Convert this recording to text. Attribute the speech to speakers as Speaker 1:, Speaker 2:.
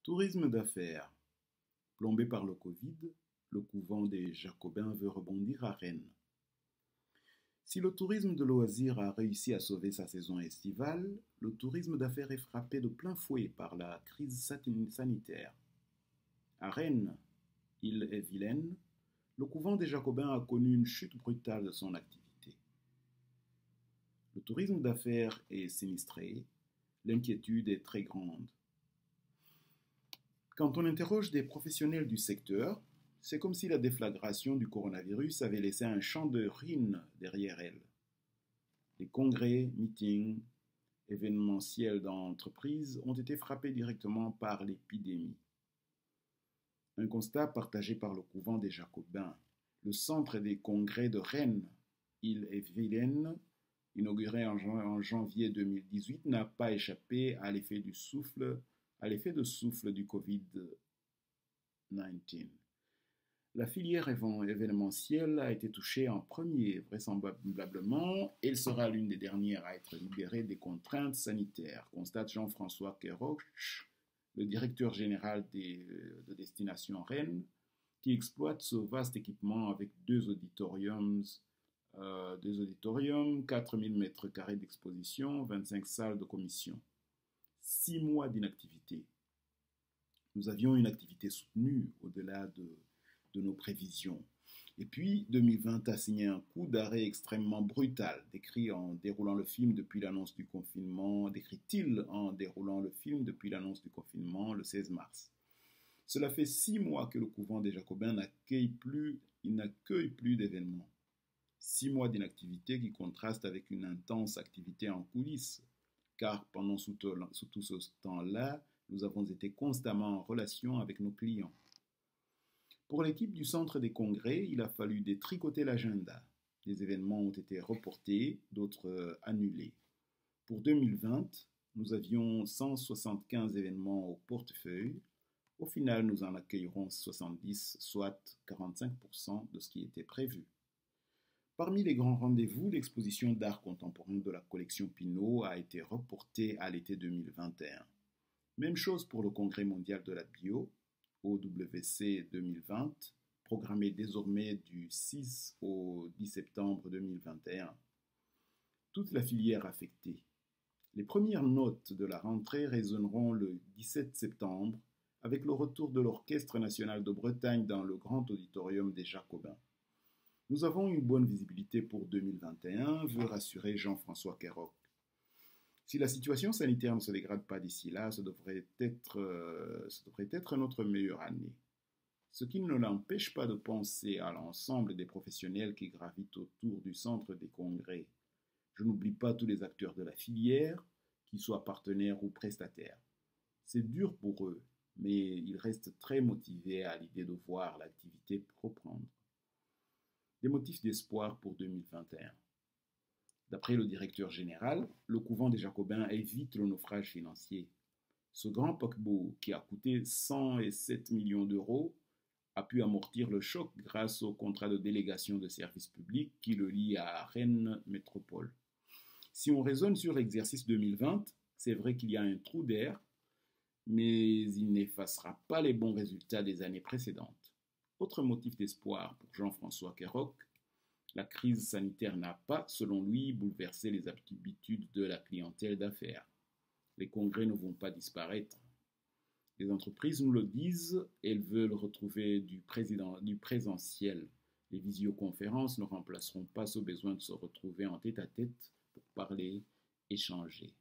Speaker 1: Tourisme d'affaires. Plombé par le Covid, le couvent des Jacobins veut rebondir à Rennes. Si le tourisme de loisirs a réussi à sauver sa saison estivale, le tourisme d'affaires est frappé de plein fouet par la crise sanitaire. À Rennes, île et Vilaine, le couvent des Jacobins a connu une chute brutale de son activité. Le tourisme d'affaires est sinistré, l'inquiétude est très grande. Quand on interroge des professionnels du secteur, c'est comme si la déflagration du coronavirus avait laissé un champ de ruines derrière elle. Les congrès, meetings, événementiels d'entreprises ont été frappés directement par l'épidémie. Un constat partagé par le couvent des Jacobins. Le centre des congrès de Rennes, Île-et-Vilaine, inauguré en janvier 2018, n'a pas échappé à l'effet de souffle du Covid-19. La filière événementielle a été touchée en premier, vraisemblablement. Elle sera l'une des dernières à être libérée des contraintes sanitaires, constate Jean-François Kerroche, le directeur général de Destination Rennes, qui exploite ce vaste équipement avec deux auditoriums, 4000 m² d'exposition, 25 salles de commission. 6 mois d'inactivité. Nous avions une activité soutenue au-delà de nos prévisions. Et puis, 2020 a signé un coup d'arrêt extrêmement brutal, décrit-il en déroulant le film depuis l'annonce du confinement le 16 mars. Cela fait 6 mois que le couvent des Jacobins n'accueille plus d'événements. 6 mois d'inactivité qui contrastent avec une intense activité en coulisses, car pendant tout ce temps-là, nous avons été constamment en relation avec nos clients. Pour l'équipe du centre des congrès, il a fallu détricoter l'agenda. Des événements ont été reportés, d'autres annulés. Pour 2020, nous avions 175 événements au portefeuille. Au final, nous en accueillerons 70, soit 45% de ce qui était prévu. Parmi les grands rendez-vous, l'exposition d'art contemporain de la collection Pinault a été reportée à l'été 2021. Même chose pour le Congrès mondial de la bio, OWC 2020, programmé désormais du 6 au 10 septembre 2021. Toute la filière affectée. Les premières notes de la rentrée résonneront le 17 septembre avec le retour de l'Orchestre national de Bretagne dans le grand auditorium des Jacobins. Nous avons une bonne visibilité pour 2021, veut rassurer Jean-François Kerroche. Si la situation sanitaire ne se dégrade pas d'ici là, ce devrait être notre meilleure année. Ce qui ne l'empêche pas de penser à l'ensemble des professionnels qui gravitent autour du centre des congrès. Je n'oublie pas tous les acteurs de la filière, qu'ils soient partenaires ou prestataires. C'est dur pour eux, mais ils restent très motivés à l'idée de voir l'activité reprendre. Des motifs d'espoir pour 2021. D'après le directeur général, le couvent des Jacobins évite le naufrage financier. Ce grand paquebot, qui a coûté 107 millions d'euros, a pu amortir le choc grâce au contrat de délégation de service public qui le lie à Rennes Métropole. Si on raisonne sur l'exercice 2020, c'est vrai qu'il y a un trou d'air, mais il n'effacera pas les bons résultats des années précédentes. Autre motif d'espoir pour Jean-François Kerroche, la crise sanitaire n'a pas, selon lui, bouleversé les habitudes de la clientèle d'affaires. Les congrès ne vont pas disparaître. Les entreprises nous le disent, elles veulent retrouver du présentiel. Les visioconférences ne remplaceront pas ce besoin de se retrouver en tête-à-tête pour parler, échanger.